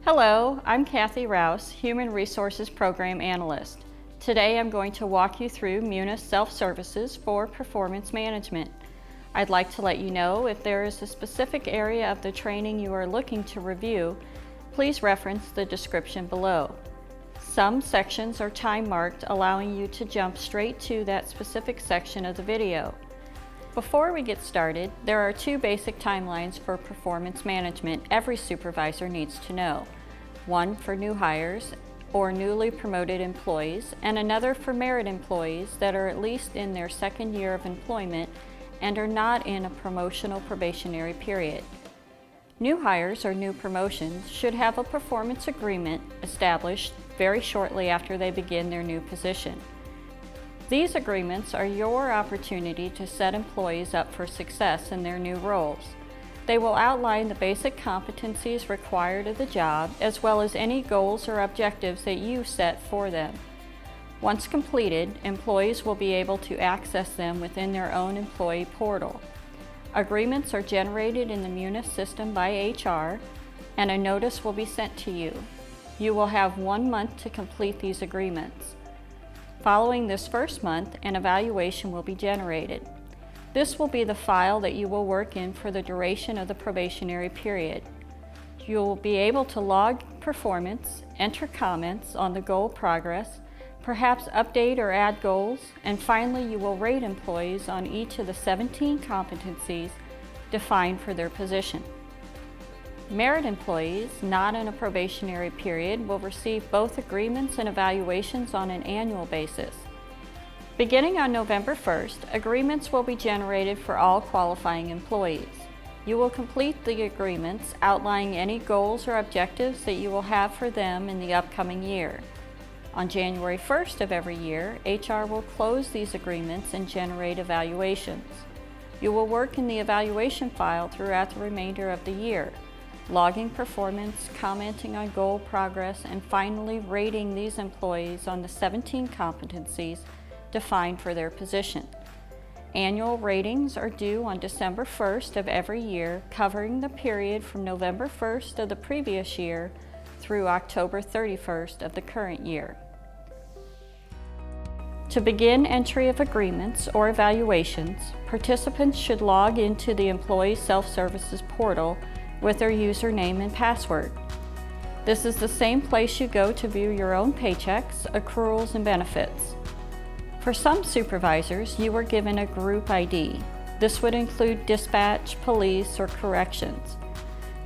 Hello, I'm Kathy Rouse, Human Resources Program Analyst. Today I'm going to walk you through Munis self-services for performance management. I'd like to let you know if there is a specific area of the training you are looking to review, please reference the description below. Some sections are time-marked, allowing you to jump straight to that specific section of the video. Before we get started, there are two basic timelines for performance management every supervisor needs to know. One for new hires or newly promoted employees, and another for merit employees that are at least in their second year of employment and are not in a promotional probationary period. New hires or new promotions should have a performance agreement established very shortly after they begin their new position. These agreements are your opportunity to set employees up for success in their new roles. They will outline the basic competencies required of the job, as well as any goals or objectives that you set for them. Once completed, employees will be able to access them within their own employee portal. Agreements are generated in the Munis system by HR, and a notice will be sent to you. You will have 1 month to complete these agreements. Following this first month, an evaluation will be generated. This will be the file that you will work in for the duration of the probationary period. You will be able to log performance, enter comments on the goal progress, perhaps update or add goals, and finally you will rate employees on each of the 17 competencies defined for their position. Merit employees not in a probationary period will receive both agreements and evaluations on an annual basis. Beginning on November 1st, agreements will be generated for all qualifying employees. You will complete the agreements outlining any goals or objectives that you will have for them in the upcoming year. On January 1st of every year, HR will close these agreements and generate evaluations. You will work in the evaluation file throughout the remainder of the year, logging performance, commenting on goal progress, and finally rating these employees on the 17 competencies defined for their position. Annual ratings are due on December 1st of every year, covering the period from November 1st of the previous year through October 31st of the current year. To begin entry of agreements or evaluations, participants should log into the Employee Self-Services portal with their username and password. This is the same place you go to view your own paychecks, accruals, and benefits. For some supervisors, you are given a group ID. This would include dispatch, police, or corrections.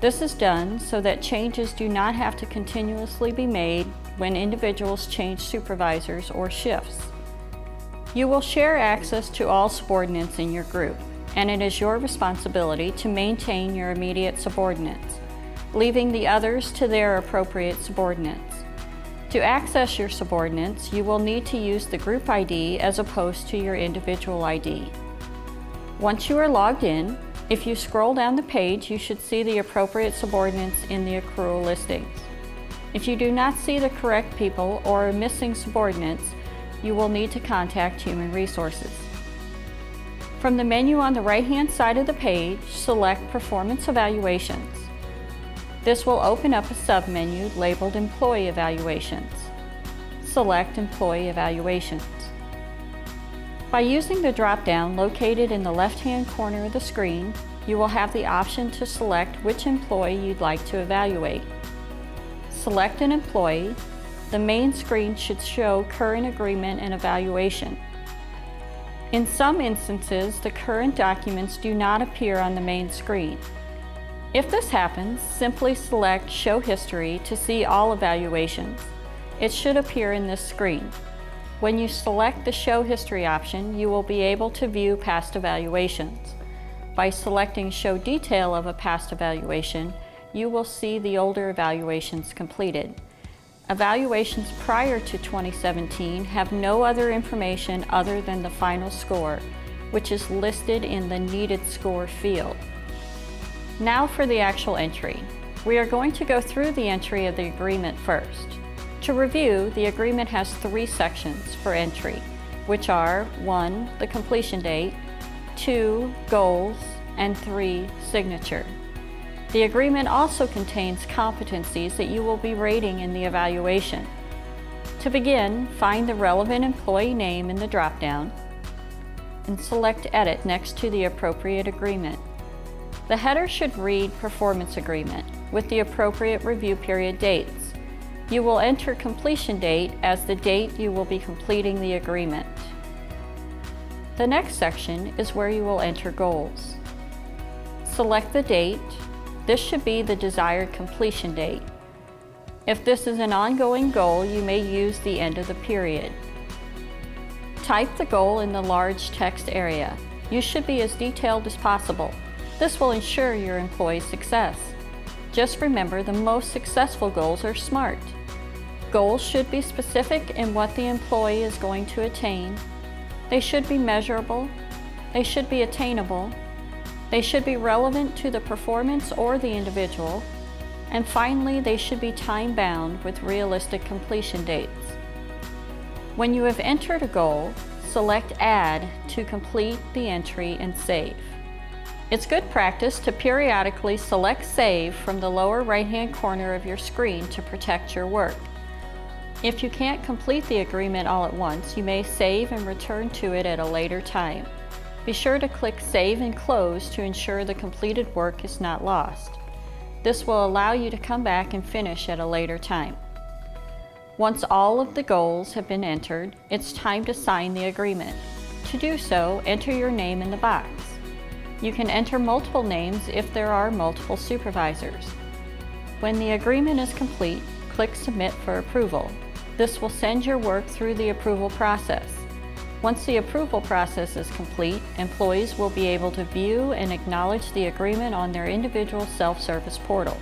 This is done so that changes do not have to continuously be made when individuals change supervisors or shifts. You will share access to all subordinates in your group, and it is your responsibility to maintain your immediate subordinates, leaving the others to their appropriate subordinates. To access your subordinates, you will need to use the group ID as opposed to your individual ID. Once you are logged in, if you scroll down the page, you should see the appropriate subordinates in the accrual listings. If you do not see the correct people or are missing subordinates, you will need to contact Human Resources. From the menu on the right-hand side of the page, select Performance Evaluations. This will open up a sub-menu labeled Employee Evaluations. Select Employee Evaluations. By using the drop-down located in the left-hand corner of the screen, you will have the option to select which employee you'd like to evaluate. Select an employee. The main screen should show current agreement and evaluation. In some instances, the current documents do not appear on the main screen. If this happens, simply select Show History to see all evaluations. It should appear in this screen. When you select the Show History option, you will be able to view past evaluations. By selecting Show Detail of a past evaluation, you will see the older evaluations completed. Evaluations prior to 2017 have no other information other than the final score, which is listed in the Needed Score field. Now for the actual entry. We are going to go through the entry of the agreement first. To review, the agreement has 3 sections for entry, which are 1. The completion date, 2. Goals, and 3. Signature. The agreement also contains competencies that you will be rating in the evaluation. To begin, find the relevant employee name in the drop-down and select Edit next to the appropriate agreement. The header should read Performance Agreement with the appropriate review period dates. You will enter completion date as the date you will be completing the agreement. The next section is where you will enter goals. Select the date. This should be the desired completion date. If this is an ongoing goal, you may use the end of the period. Type the goal in the large text area. You should be as detailed as possible. This will ensure your employee's success. Just remember, the most successful goals are SMART. Goals should be specific in what the employee is going to attain. They should be measurable. They should be attainable. They should be relevant to the performance or the individual. And finally, they should be time-bound with realistic completion dates. When you have entered a goal, select Add to complete the entry and save. It's good practice to periodically select Save from the lower right-hand corner of your screen to protect your work. If you can't complete the agreement all at once, you may save and return to it at a later time. Be sure to click Save and Close to ensure the completed work is not lost. This will allow you to come back and finish at a later time. Once all of the goals have been entered, it's time to sign the agreement. To do so, enter your name in the box. You can enter multiple names if there are multiple supervisors. When the agreement is complete, click Submit for approval. This will send your work through the approval process. Once the approval process is complete, employees will be able to view and acknowledge the agreement on their individual self-service portal.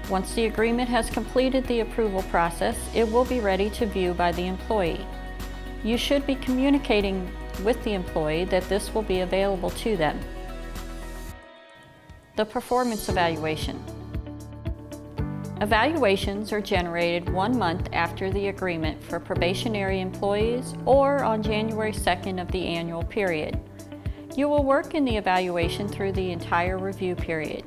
Once the agreement has completed the approval process, it will be ready to view by the employee. You should be communicating with the employee that this will be available to them. The performance evaluation. Evaluations are generated 1 month after the agreement for probationary employees or on January 2nd of the annual period. You will work in the evaluation through the entire review period.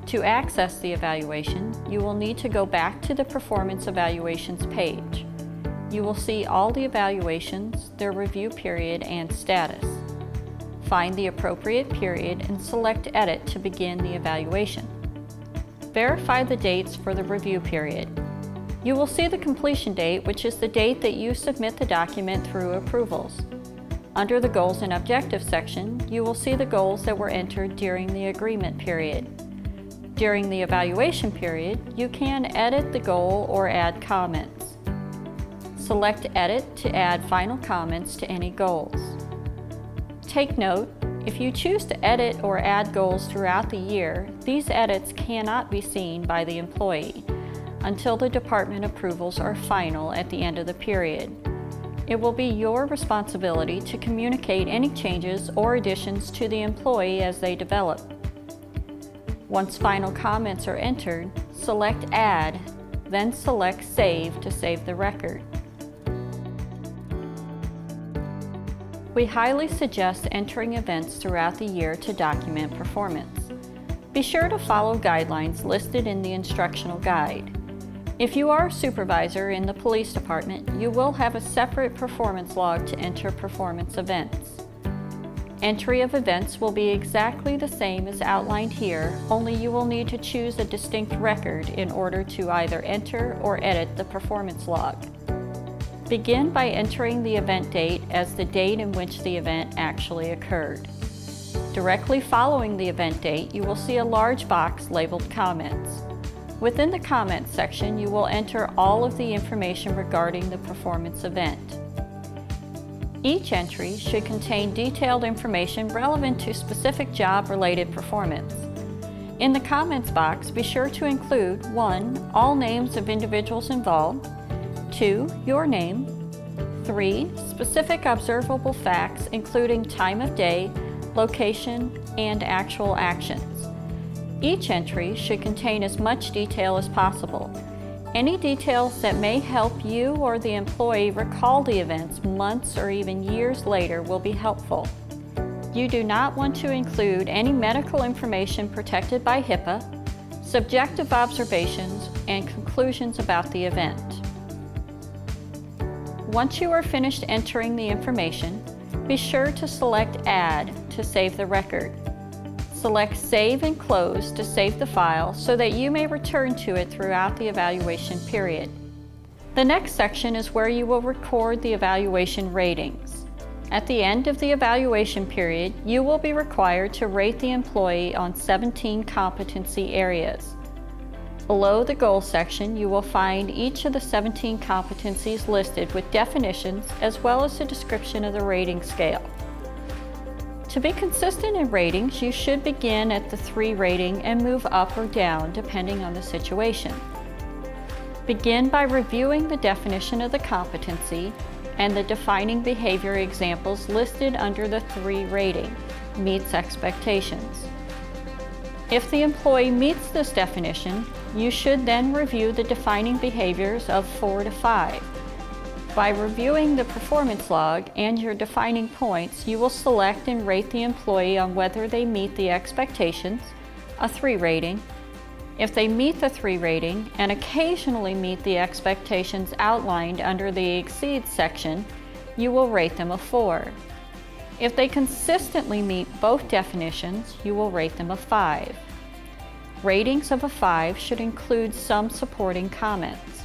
To access the evaluation, you will need to go back to the Performance Evaluations page. You will see all the evaluations, their review period, and status. Find the appropriate period and select Edit to begin the evaluation. Verify the dates for the review period. You will see the completion date, which is the date that you submit the document through approvals. Under the Goals and Objectives section, you will see the goals that were entered during the agreement period. During the evaluation period, you can edit the goal or add comments. Select Edit to add final comments to any goals. Take note, if you choose to edit or add goals throughout the year, these edits cannot be seen by the employee until the department approvals are final at the end of the period. It will be your responsibility to communicate any changes or additions to the employee as they develop. Once final comments are entered, select Add, then select Save to save the record. We highly suggest entering events throughout the year to document performance. Be sure to follow guidelines listed in the instructional guide. If you are a supervisor in the police department, you will have a separate performance log to enter performance events. Entry of events will be exactly the same as outlined here, only you will need to choose a distinct record in order to either enter or edit the performance log. Begin by entering the event date as the date in which the event actually occurred. Directly following the event date, you will see a large box labeled Comments. Within the Comments section, you will enter all of the information regarding the performance event. Each entry should contain detailed information relevant to specific job-related performance. In the Comments box, be sure to include 1. All names of individuals involved, 2. Your name, 3. Specific observable facts including time of day, location, and actual actions. Each entry should contain as much detail as possible. Any details that may help you or the employee recall the events months or even years later will be helpful. You do not want to include any medical information protected by HIPAA, subjective observations, and conclusions about the event. Once you are finished entering the information, be sure to select Add to save the record. Select Save and Close to save the file so that you may return to it throughout the evaluation period. The next section is where you will record the evaluation ratings. At the end of the evaluation period, you will be required to rate the employee on 17 competency areas. Below the goal section, you will find each of the 17 competencies listed with definitions as well as a description of the rating scale. To be consistent in ratings, you should begin at the 3 rating and move up or down depending on the situation. Begin by reviewing the definition of the competency and the defining behavior examples listed under the 3 rating, meets expectations. If the employee meets this definition, you should then review the defining behaviors of 4 to 5. By reviewing the performance log and your defining points, you will select and rate the employee on whether they meet the expectations, a 3 rating. If they meet the 3 rating and occasionally meet the expectations outlined under the Exceed section, you will rate them a 4. If they consistently meet both definitions, you will rate them a 5. Ratings of a 5 should include some supporting comments.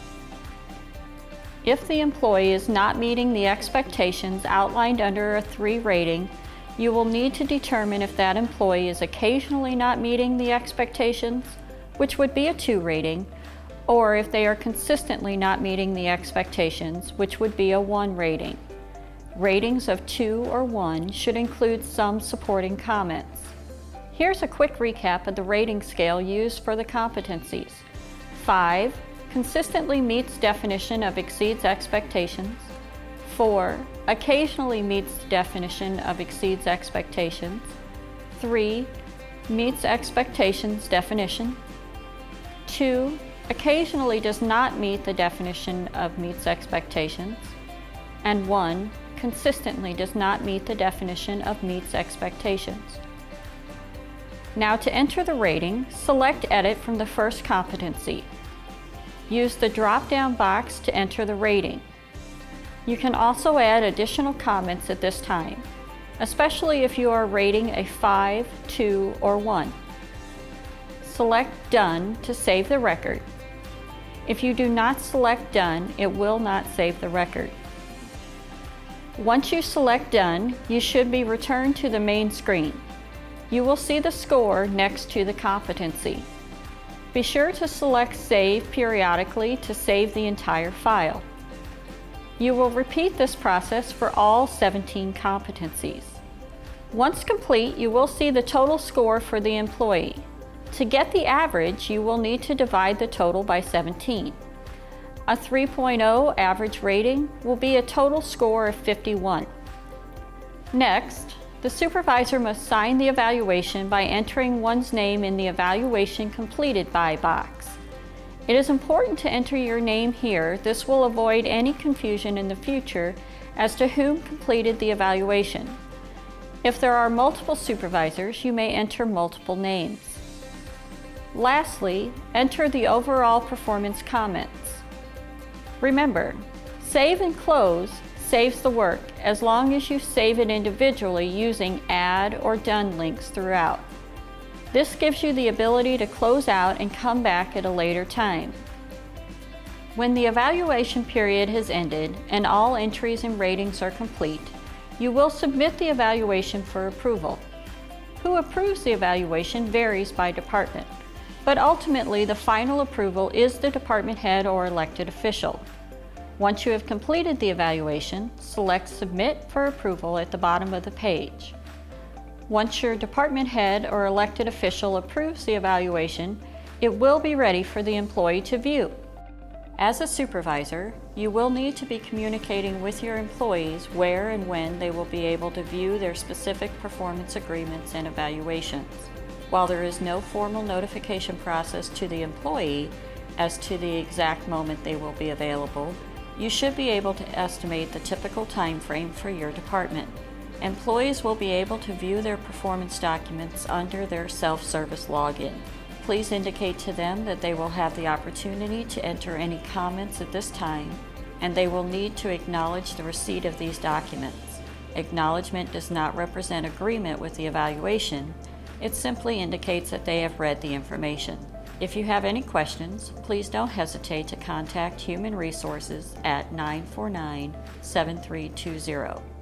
If the employee is not meeting the expectations outlined under a 3 rating, you will need to determine if that employee is occasionally not meeting the expectations, which would be a 2 rating, or if they are consistently not meeting the expectations, which would be a 1 rating. Ratings of 2 or 1 should include some supporting comments. Here's a quick recap of the rating scale used for the competencies. 5, consistently meets definition of exceeds expectations. 4, occasionally meets definition of exceeds expectations. 3, meets expectations definition. 2, occasionally does not meet the definition of meets expectations. And 1, consistently does not meet the definition of meets expectations. Now to enter the rating, select Edit from the first competency. Use the drop-down box to enter the rating. You can also add additional comments at this time, especially if you are rating a 5, 2, or 1. Select Done to save the record. If you do not select Done, it will not save the record. Once you select Done, you should be returned to the main screen. You will see the score next to the competency. Be sure to select Save periodically to save the entire file. You will repeat this process for all 17 competencies. Once complete, you will see the total score for the employee. To get the average, you will need to divide the total by 17. A 3.0 average rating will be a total score of 51. Next, the supervisor must sign the evaluation by entering one's name in the Evaluation Completed By box. It is important to enter your name here. This will avoid any confusion in the future as to whom completed the evaluation. If there are multiple supervisors, you may enter multiple names. Lastly, enter the overall performance comments. Remember, Save and Close saves the work as long as you save it individually using Add or Done links throughout. This gives you the ability to close out and come back at a later time. When the evaluation period has ended and all entries and ratings are complete, you will submit the evaluation for approval. Who approves the evaluation varies by department, but ultimately the final approval is the department head or elected official. Once you have completed the evaluation, select Submit for approval at the bottom of the page. Once your department head or elected official approves the evaluation, it will be ready for the employee to view. As a supervisor, you will need to be communicating with your employees where and when they will be able to view their specific performance agreements and evaluations. While there is no formal notification process to the employee as to the exact moment they will be available, you should be able to estimate the typical time frame for your department. Employees will be able to view their performance documents under their self-service login. Please indicate to them that they will have the opportunity to enter any comments at this time, and they will need to acknowledge the receipt of these documents. Acknowledgement does not represent agreement with the evaluation. It simply indicates that they have read the information. If you have any questions, please don't hesitate to contact Human Resources at 949-7320.